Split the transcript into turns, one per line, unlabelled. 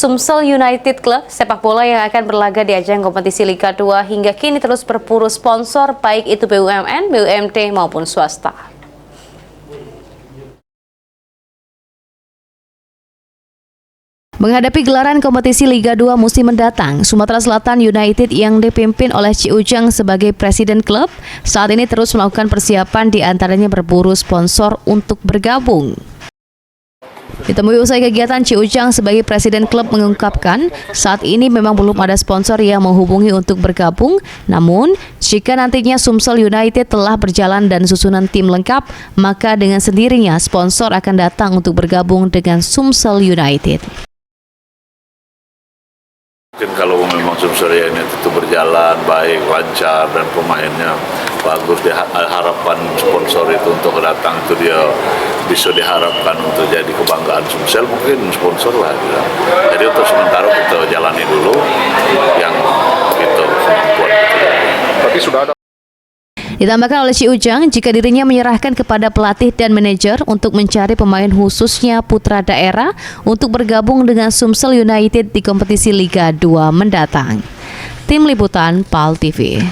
Sumsel United Club sepak bola yang akan berlaga di ajang kompetisi Liga 2 hingga kini terus berburu sponsor baik itu BUMN, BUMD maupun swasta. Menghadapi gelaran kompetisi Liga 2 musim mendatang, Sumatera Selatan United yang dipimpin oleh Ci Ujang sebagai presiden klub saat ini terus melakukan persiapan, di antaranya berburu sponsor untuk bergabung. Ditemui usai kegiatan, Ci Ujang sebagai presiden klub mengungkapkan saat ini memang belum ada sponsor yang menghubungi untuk bergabung, namun jika nantinya Sumsel United telah berjalan dan susunan tim lengkap, maka dengan sendirinya sponsor akan datang untuk bergabung dengan Sumsel United.
Mungkin kalau memang Sumsel United itu berjalan baik, lancar dan pemainnya bagus, harapan sponsor itu untuk datang itu dia bisa diharapkan untuk jadi kebanggaan Sumsel, mungkin sponsor lah. Jadi untuk sementara kita jalani dulu yang itu kemampuan.
Tapi sudah ada.
Ditambahkan oleh Ci Ujang, jika dirinya menyerahkan kepada pelatih dan manajer untuk mencari pemain khususnya putra daerah untuk bergabung dengan Sumsel United di kompetisi Liga 2 mendatang. Tim Liputan PAL TV.